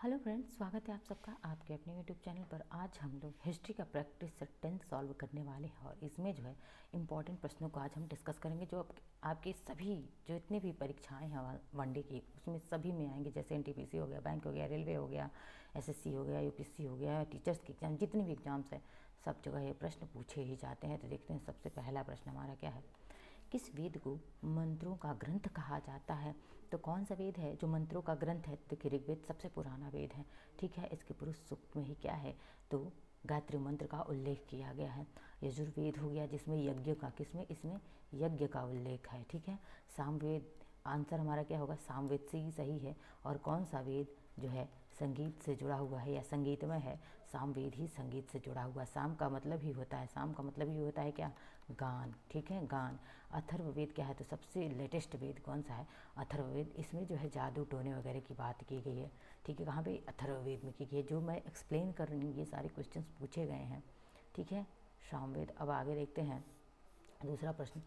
Hello friends, स्वागत है आप सबका आपके अपने यूट्यूब चैनल पर। आज हम लोग हिस्ट्री का प्रैक्टिस सेट 10 सॉल्व करने वाले हैं और इसमें जो है इंपॉर्टेंट प्रश्नों को आज हम डिस्कस करेंगे जो आपके सभी जो इतनी भी परीक्षाएं हैं वनडे की उसमें सभी में आएंगे। जैसे एनटीपीसी हो गया, बैंक हो गया, रेलवे हो गया, एसएससी हो गया, यूपीएससी हो गया, टीचर्स के एग्जाम, जितने भी एग्जाम्स हैं सब जगह ये प्रश्न पूछे ही जाते हैं। तो देखते हैं सबसे पहला प्रश्न हमारा क्या है। किस वेद को मंत्रों का ग्रंथ कहा जाता है? तो कौन सा वेद है जो मंत्रों का ग्रंथ है? तो ऋग्वेद सबसे पुराना वेद है। ठीक है, इसके पुरुष सूक्त में ही क्या है तो गायत्री मंत्र का उल्लेख किया गया है। यजुर्वेद हो गया जिसमें यज्ञ का किसमें इसमें यज्ञ का उल्लेख है। ठीक है, सामवेद आंसर हमारा क्या होगा, सामवेद से ही सही है। और कौन सा वेद जो है संगीत से जुड़ा हुआ है या संगीतमय है? सामवेद ही संगीत से जुड़ा हुआ। साम का मतलब ही होता है, साम का मतलब ही होता है क्या, गान। ठीक है, गान। अथर्ववेद क्या है तो सबसे लेटेस्ट वेद कौन सा है, अथर्ववेद। इसमें जो है जादू टोने वगैरह की बात की गई है। ठीक है, कहाँ पे, अथर्ववेद में की गई है। जो मैं एक्सप्लेन कर रही हूँ ये सारे क्वेश्चंस पूछे गए हैं। ठीक है, सामवेद। अब आगे देखते हैं दूसरा प्रश्न।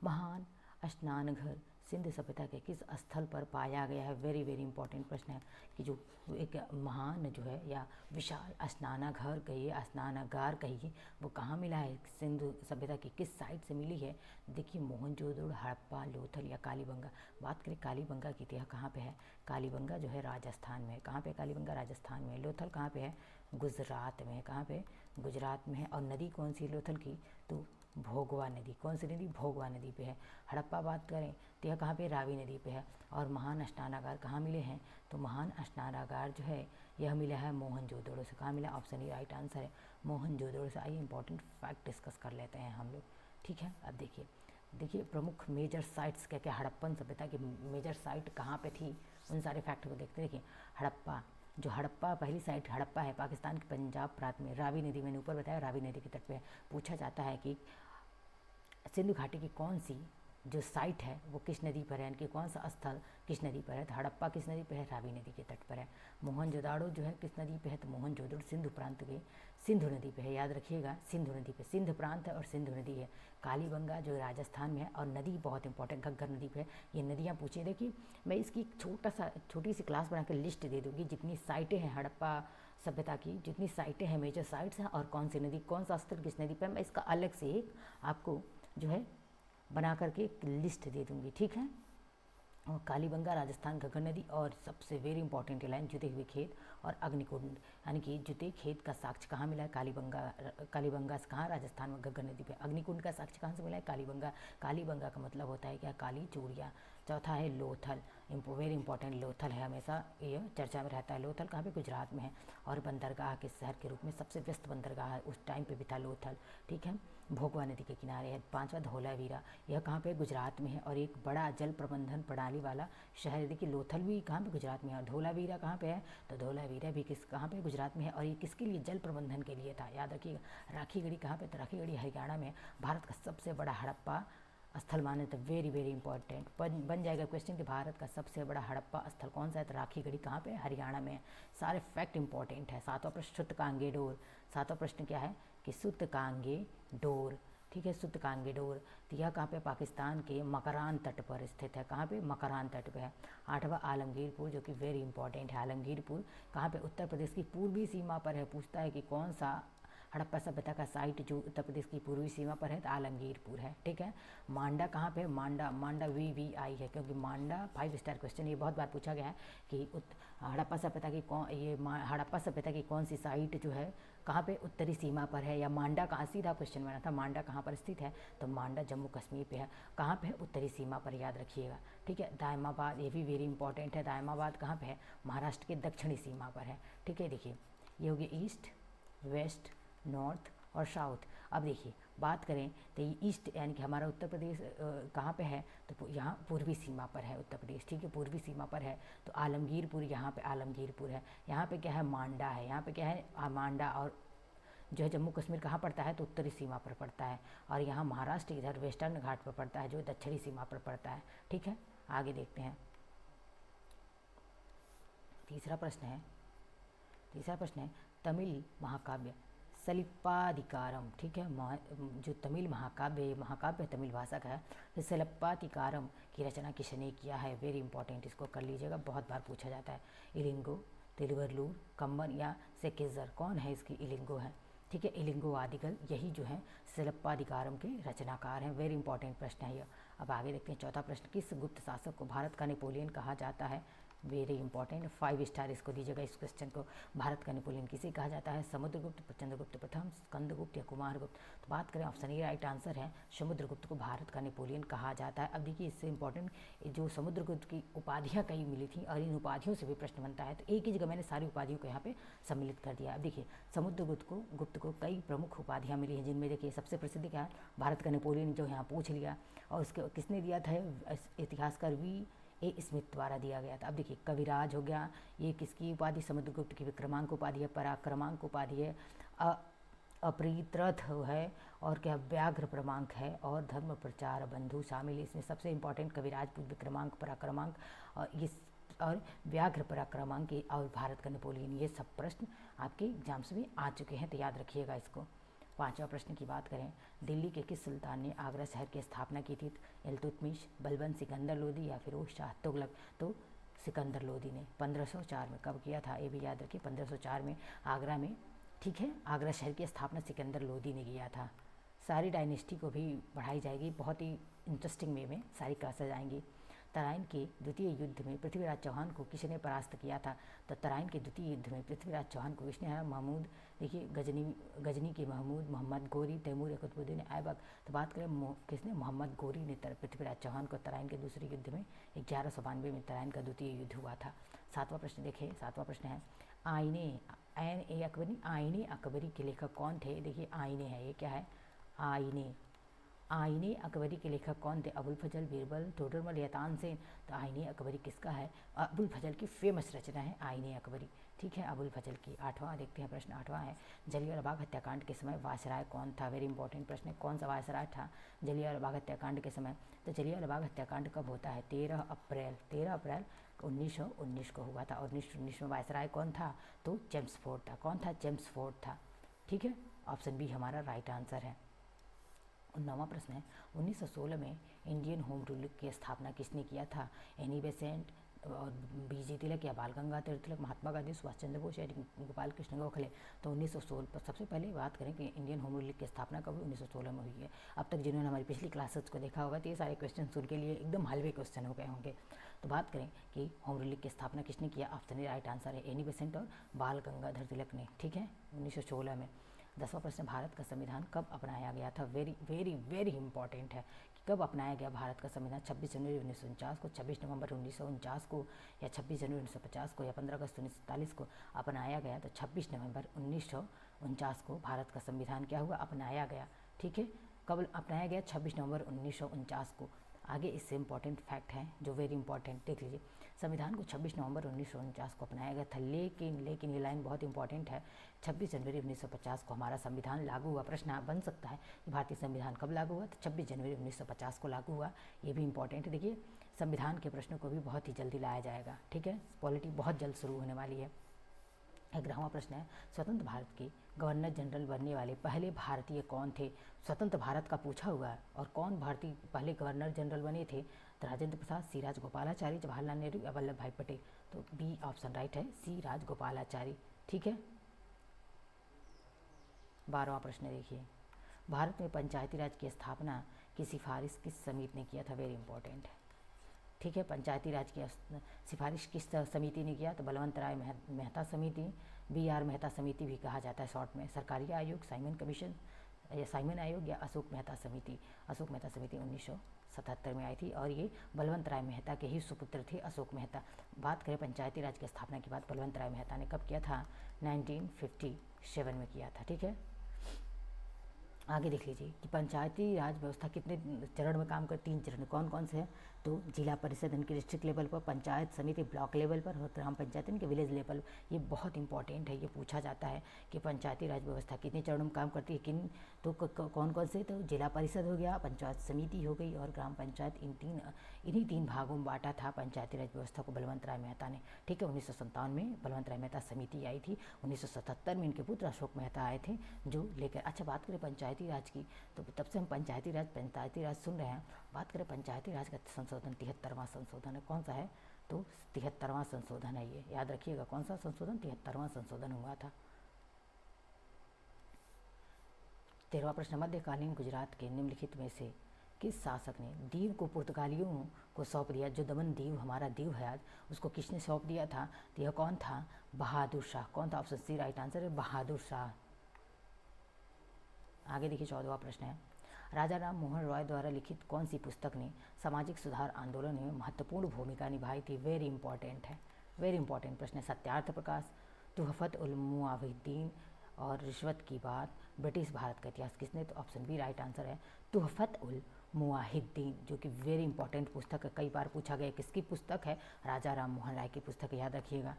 महान स्नान घर सिंधु सभ्यता के किस स्थल पर पाया गया है? वेरी वेरी इंपॉर्टेंट प्रश्न है कि जो एक महान जो है या विशाल स्नानाघर कहिए, स्नानागार कहिए, वो कहाँ मिला है? सिंधु सभ्यता की किस साइट से मिली है? देखिए, मोहनजोदड़ो, हड़प्पा, लोथल या कालीबंगा। बात करें कालीबंगा की तो यह कहाँ पे है? कालीबंगा जो है राजस्थान में है। कहाँ पे कालीबंगा? राजस्थान में है। लोथल कहाँ पे है? गुजरात में है। कहाँ पे? गुजरात में है। और नदी कौन सी है लोथल की? तो भोगवा नदी। कौन सी नदी? भोगवा नदी पे है। हड़प्पा बात करें तो यह कहाँ पे? रावी नदी पे है। और महान स्नानागार कहाँ मिले हैं? तो महान स्नानागार जो है यह मिला है मोहनजोदड़ो से। कहाँ मिला? ऑप्शन ही राइट आंसर है, मोहनजोदड़ो से। आइए इंपॉर्टेंट फैक्ट डिस्कस कर लेते हैं हम लोग। ठीक है, अब देखिए प्रमुख मेजर साइट्स क्या क्या हड़प्पन सभ्यता की मेजर साइट कहाँ पे थी, उन सारे फैक्ट को देखते। देखिए हड़प्पा, जो हड़प्पा पहली साइट हड़प्पा है पाकिस्तान के पंजाब प्रांत में, रावी नदी, मैंने ऊपर बताया रावी नदी के तट पे है। पूछा जाता है कि सिंधु घाटी की कौन सी जो साइट है वो किस नदी पर है, यानी कि कौन सा स्थल किस नदी पर है? तो हड़प्पा किस नदी पर है? रावी नदी के तट पर है। मोहनजोदाड़ो जो है किस नदी पे है? तो मोहनजोदड़ो सिंधु प्रांत के सिंधु नदी पे है। याद रखिएगा, सिंधु नदी पे, सिंध प्रांत है और सिंधु नदी है। कालीबंगा जो राजस्थान में है और नदी बहुत इंपॉर्टेंट घग्गर नदी पे है। ये नदियाँ पूछे। देखिए मैं इसकी छोटी सी क्लास बना कर लिस्ट दे दूँगी जितनी साइटें हैं हड़प्पा सभ्यता की, जितनी साइटें हैं मेजर साइट्स हैं और कौन सी नदी कौन सा स्थल किस नदी पर, मैं इसका अलग से एक आपको जो है बना करके एक लिस्ट दे दूँगी। ठीक है, और कालीबंगा राजस्थान घग्गर नदी और सबसे वेरी इंपॉर्टेंट लाइन जुते हुए खेत और अग्निकुंड, यानी कि जुते खेत का साक्ष्य कहाँ मिला है? कालीबंगा से। कहाँ? राजस्थान में घग्गर नदी पे। अग्निकुंड का साक्ष्य कहाँ से मिला है? कालीबंगा। कालीबंगा का मतलब होता है क्या? काली चूड़िया। चौथा है लोथल, वेरी इंपॉर्टेंट लोथल है, हमेशा ये चर्चा में रहता है। लोथल कहाँ पे? गुजरात में है। और बंदरगाह के शहर के रूप में सबसे व्यस्त बंदरगाह है उस टाइम पे भी था लोथल। ठीक है, भोगवा नदी के किनारे है। पांचवा धौलावीरा, यह कहाँ पे? गुजरात में है और एक बड़ा जल प्रबंधन प्रणाली वाला शहर। देखिए लोथल भी कहाँ पे? गुजरात में है। और धौलावीरा कहाँ पे है? तो धौलावीरा भी कहाँ पे? गुजरात में है। और ये किसके लिए? जल प्रबंधन के लिए था, याद रखिएगा। राखीगढ़ी कहाँ पे? तो राखीगढ़ी हरियाणा में। भारत का सबसे बड़ा हड़प्पा स्थल माने तो वेरी वेरी इंपॉर्टेंट बन जाएगा क्वेश्चन कि भारत का सबसे बड़ा हड़प्पा स्थल कौन सा है? तो राखीगढ़ी कहाँ पे? हरियाणा में। सारे फैक्ट इंपॉर्टेंट है। सातवां प्रश्न, सूतकांगे डोर। सातवां प्रश्न क्या है कि सूतकांगे डोर। ठीक है, सूतकांगे डोर, तो यह कहाँ पे? पाकिस्तान के मकरान तट पर स्थित है। कहाँ पे? मकरान तट पे है। आठवां आलमगीरपुर, जो कि वेरी इंपॉर्टेंट है। आलमगीरपुर कहाँ पे? उत्तर प्रदेश की पूर्वी सीमा पर है। पूछता है कि कौन सा हड़प्पा सभ्यता का साइट जो उत्तर प्रदेश की पूर्वी सीमा पर है? तो आलमगीरपुर है। ठीक है, मांडा कहाँ पे? मांडा, मांडा VVI है क्योंकि मांडा 5 स्टार क्वेश्चन, ये बहुत बार पूछा गया है कि हड़प्पा सभ्यता की हड़प्पा सभ्यता की कौन सी साइट जो है कहाँ पे उत्तरी सीमा पर है, या मांडा कहाँ, सीधा क्वेश्चन बना था मांडा कहाँ पर स्थित है? तो मांडा जम्मू कश्मीर पे है। कहाँ पे है? उत्तरी सीमा पर, याद रखिएगा। ठीक है, दायमाबाद, ये भी वेरी इंपॉर्टेंट है। दायमाबाद कहाँ पे है? महाराष्ट्र के दक्षिणी सीमा पर है। ठीक है, देखिए ये हो गया ईस्ट, वेस्ट, नॉर्थ और साउथ। अब देखिए बात करें तो ईस्ट यानी कि हमारा उत्तर प्रदेश कहाँ पे है? तो यहाँ पूर्वी सीमा पर है उत्तर प्रदेश। ठीक है, पूर्वी सीमा पर है। तो आलमगीरपुर, यहाँ पे आलमगीरपुर है। यहाँ पे क्या है? मांडा है। यहाँ पे क्या है? मांडा। और जो है जम्मू कश्मीर कहाँ पड़ता है? तो उत्तरी सीमा पर पड़ता है। और यहाँ महाराष्ट्र इधर वेस्टर्न घाट पर पड़ता है जो दक्षिणी सीमा पर पड़ता है। ठीक है, आगे देखते हैं। तीसरा प्रश्न है तमिल महाकाव्य सलिप्पाधिकारम। ठीक है, जो तमिल महाकाव्य तमिल भाषा का है, तो सलिप्पाधिकारम की रचना किसने किया है? वेरी इंपॉर्टेंट, इसको कर लीजिएगा, बहुत बार पूछा जाता है। इलिंगो, तिरुवल्लूर, कम्बन या सेकेजर कौन है इसकी इलिंगो है। ठीक है, इलिंगो आदिगल यही जो है सिलप्पाधिकारम के रचनाकार हैं। वेरी इंपॉर्टेंट प्रश्न है यह। अब आगे देखते हैं चौथा प्रश्न, किस गुप्त शासक को भारत का नेपोलियन कहा जाता है। वेरी इंपॉर्टेंट, 5 स्टार इसको दीजिएगा इस क्वेश्चन को। भारत का नेपोलियन किसे कहा जाता है, समुद्रगुप्त, चंद्रगुप्त प्रथम, स्कंदगुप्त या कुमारगुप्त। तो बात करें ऑप्शन ए राइट आंसर है, समुद्रगुप्त को भारत का नेपोलियन कहा जाता है। अब देखिए इससे इंपॉर्टेंट जो समुद्रगुप्त की उपाधियाँ कई मिली थी और इन उपाधियों से भी प्रश्न बनता है, तो एक ही जगह मैंने सारी उपाधियों को यहाँ पे सम्मिलित कर दिया। अब देखिए समुद्रगुप्त को कई प्रमुख उपाधियाँ मिली हैं, जिनमें देखिए सबसे प्रसिद्ध क्या है, भारत का नेपोलियन जो यहाँ पूछ लिया, और उसके किसने दिया था, इतिहासकार V.A. स्मिथ द्वारा दिया गया था। अब देखिए कविराज हो गया, ये किसकी उपाधि, समुद्रगुप्त की विक्रमांक उपाधि है, पराक्रमांक उपाधि है, अपरित्रथ है, और क्या व्याघ्र प्रमांक है, और धर्म प्रचार बंधु शामिल है। इसमें सबसे इंपॉर्टेंट कविराज, विक्रमांक, पराक्रमांक और व्याघ्र पराक्रमांक और भारत का नेपोलियन, ये सब प्रश्न आपके एग्जाम्स में आ चुके हैं, तो याद रखिएगा इसको। पांचवा प्रश्न की बात करें, दिल्ली के किस सुल्तान ने आगरा शहर की स्थापना की थी, इल्तुतमिश, बलबन, सिकंदर लोदी या फिरोज शाह तुगलक। तो सिकंदर लोदी ने 1504 में कब किया था, ये भी याद रखिए, 1504 में आगरा में। ठीक है, आगरा शहर की स्थापना सिकंदर लोदी ने किया था। सारी डायनेस्टी को भी पढ़ाई जाएगी, बहुत ही इंटरेस्टिंग वे में सारी क्लासेज आएंगी। तराइन के द्वितीय युद्ध में पृथ्वीराज चौहान को किसने परास्त किया था, तो तराइन के द्वितीय युद्ध में पृथ्वीराज चौहान को किसने हराया, महमूद, देखिए गजनी के महमूद, मोहम्मद गोरी, तैमूर कुतुबुद्दीन ऐबक। तो बात करें किसने, मोहम्मद गोरी ने पृथ्वीराज चौहान को तराइन के दूसरे युद्ध में 1192 में तराइन का द्वितीय युद्ध हुआ था। सातवां प्रश्न देखिए, सातवां प्रश्न है, आईने अकबरी के लेखक कौन थे। देखिए आईने है, ये क्या है, आईने अकबरी के लेखक कौन थे, अबुल फजल, बीरबल, टोडरमल या तानसेन। तो आईने अकबरी किसका है, अबुल फजल की फेमस रचना है आईने अकबरी। ठीक है, अबुल फजल की। आठवां देखते हैं प्रश्न, आठवां है, जलियांवाला बाग हत्याकांड के समय वायसराय कौन था। वेरी इंपॉर्टेंट प्रश्न है, कौन सा वायसराय था जलियांवाला बाग हत्याकांड के समय। तो जलियांवाला बाग हत्याकांड कब होता है, 13 अप्रैल 1919 को हुआ था। और 1919 में वायसराय कौन था, तो चेम्सफोर्ड था। कौन था, चेम्सफोर्ड था। ठीक है, ऑप्शन बी हमारा राइट आंसर है। 9वां प्रश्न है, 1916 में इंडियन होम रूल की स्थापना किसने किया था, एनी बेसेंट और BG तिलक या बाल गंगाधर तिलक, महात्मा गांधी, सुभाष चंद्र बोस या गोपाल कृष्ण गोखले। तो 1916 पर सबसे पहले बात करें कि इंडियन होम रूल की स्थापना कब हुई, 1916 में हुई है। अब तक जिन्होंने हमारी पिछली क्लासेस को देखा होगा तो ये सारे क्वेश्चन उनके लिए एकदम हलवे क्वेश्चन हो गए होंगे। तो बात करें कि होम रूल की स्थापना किसने किया, ऑप्शन राइट आंसर है एनी बेसेंट और बाल गंगाधर तिलक ने। ठीक है, 1916 में। 10वां प्रश्न, भारत का संविधान कब अपनाया गया था। वेरी वेरी वेरी इंपॉर्टेंट है कि कब अपनाया गया भारत का संविधान, 26 जनवरी 1949 को, 26 नवंबर 1949 को, या 26 जनवरी 1950 को, या 15 अगस्त 1947 को अपनाया गया। तो 26 नवंबर 1949 को भारत का संविधान क्या हुआ, अपनाया गया। ठीक है, कब अपनाया गया, 26 नवंबर 1949 को। आगे इससे इंपॉर्टेंट फैक्ट है जो वेरी इंपॉर्टेंट, देख लीजिए, संविधान को 26 नवंबर 1949 को अपनाया गया था, लेकिन ये लाइन बहुत इंपॉर्टेंट है, 26 जनवरी 1950 को हमारा संविधान लागू हुआ। प्रश्न बन सकता है कि भारतीय संविधान कब लागू हुआ, तो 26 जनवरी 1950 को लागू हुआ। ये भी इंपॉर्टेंट है, देखिए संविधान के प्रश्नों को भी बहुत ही जल्दी लाया जाएगा। ठीक है, पॉलिटी बहुत जल्द शुरू होने वाली है। 11वां प्रश्न है, स्वतंत्र भारत के गवर्नर जनरल बनने वाले पहले भारतीय कौन थे। स्वतंत्र भारत का पूछा हुआ है, और कौन भारतीय पहले गवर्नर जनरल बने थे, तो राजेंद्र प्रसाद, सी राजगोपालाचारी, जवाहरलाल नेहरू या वल्लभ भाई पटेल। तो बी ऑप्शन राइट है, सी राजगोपालाचारी। ठीक है, 12वां प्रश्न देखिए, भारत में पंचायती राज की स्थापना की सिफारिश किस समिति ने किया था। वेरी इंपॉर्टेंट है। ठीक है, पंचायती राज की सिफारिश किस समिति ने किया, तो बलवंत राय मेहता समिति, BR मेहता समिति भी कहा जाता है शॉर्ट में। सरकारी आयोग, साइमन कमीशन या साइमन आयोग, या अशोक मेहता समिति। अशोक मेहता समिति 1977 में आई थी, और ये बलवंत राय मेहता के ही सुपुत्र थे अशोक मेहता। बात करें पंचायती राज की स्थापना की बात बलवंत राय मेहता ने कब किया था, 1957 में किया था। ठीक है, आगे देख लीजिए कि पंचायती राज व्यवस्था कितने चरण में काम कर, 3 चरण, कौन कौन से हैं, तो जिला परिषद इनके डिस्ट्रिक्ट लेवल पर, पंचायत समिति ब्लॉक लेवल पर, और ग्राम पंचायत इनके विलेज लेवल। ये बहुत इंपॉर्टेंट है, ये पूछा जाता है कि पंचायती राज व्यवस्था कितने चरणों में काम करती है, किन, तो कौन कौन से, तो जिला परिषद हो गया, पंचायत समिति हो गई, और ग्राम पंचायत। इन्हीं तीन भागों में बांटा था पंचायती राज व्यवस्था को बलवंत राय मेहता ने। ठीक है, 1957 में बलवंत राय मेहता समिति आई थी, 1977 में इनके पुत्र अशोक मेहता आए थे जो लेकर। अच्छा, बात करें पंचायती राज की, तो तब से हम पंचायती राज सुन रहे हैं। बात करें पंचायती राज का संशोधन, 73वां संशोधन है, कौन सा है, तो 73वां संशोधन है ये, याद रखिएगा। कौन सा संशोधन? 73वां संशोधन हुआ था। 13वां प्रश्न, मध्यकालीन गुजरात के निम्नलिखित में से किस शासक ने दीव को पुर्तगालियों को सौंप दिया? जो दमन दीव हमारा दीव है आज, उसको किसने सौंप दिया था? तो यह कौन था? बहादुर शाह। कौन था? ऑप्शन सी राइट आंसर है, बहादुर शाह। आगे देखिए 14वां प्रश्न है, राजा राम मोहन रॉय द्वारा लिखित कौन सी पुस्तक ने सामाजिक सुधार आंदोलन में महत्वपूर्ण भूमिका निभाई थी? वेरी इंपॉर्टेंट है, वेरी इंपॉर्टेंट प्रश्न है। सत्यार्थ प्रकाश, तुहफत उल मुआविद्दीन और रिश्वत की बात, ब्रिटिश भारत का इतिहास। किसने? तो ऑप्शन बी राइट आंसर है, तुहफत उल मुआहिद्दीन, जो कि वेरी इंपॉर्टेंट पुस्तक है। कई बार पूछा गया किसकी पुस्तक है? राजा राम मोहन राय की पुस्तक है, याद रखिएगा।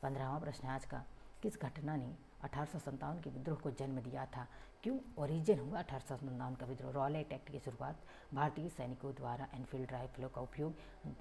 15वां प्रश्न है आज का, किस घटना ने 1857 के विद्रोह को जन्म दिया था? क्यों ओरिजिन हुआ 1857 का विद्रोह? रॉलेट एक्ट की शुरुआत, भारतीय सैनिकों द्वारा एनफील्ड राइफलों का उपयोग,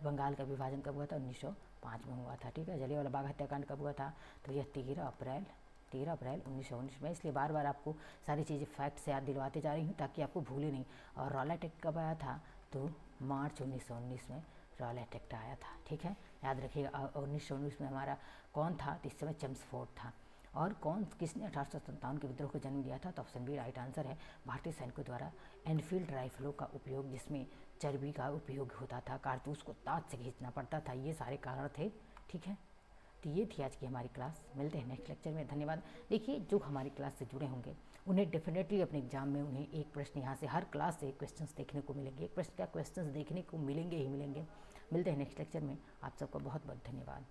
बंगाल का विभाजन कब हुआ था? 1905 में हुआ था। ठीक है, जलियांवाला बाग हत्याकांड कब हुआ था? तो यह 13 अप्रैल 1919 में। इसलिए बार बार आपको सारी चीज़ें फैक्ट से याद दिलवाते जा रही हूँ ताकि आपको भूले नहीं। और रॉलेट एक्ट कब आया था? तो मार्च 1919 में रॉलेट एक्ट आया था। ठीक है, याद रखिएगा। 1919 में हमारा कौन था? तो इस समय चेम्सफोर्ड था। और किसने 1857 के विद्रोह को जन्म दिया था? तो ऑप्शन बी राइट आंसर है, भारतीय सैनिकों द्वारा एनफील्ड राइफलों का उपयोग, जिसमें चर्बी का उपयोग होता था, कारतूस को दांत से खींचना पड़ता था, ये सारे कारण थे। ठीक है, तो ये थी आज की हमारी क्लास। मिलते हैं नेक्स्ट लेक्चर में, धन्यवाद। देखिए, जो हमारी क्लास से जुड़े होंगे उन्हें डेफिनेटली अपने एग्जाम में उन्हें एक प्रश्न यहाँ से, हर क्लास से क्वेश्चंस देखने को मिलेंगे। एक प्रश्न क्या, क्वेश्चंस देखने को मिलेंगे ही मिलेंगे। मिलते हैं नेक्स्ट लेक्चर में। आप सबका बहुत बहुत धन्यवाद।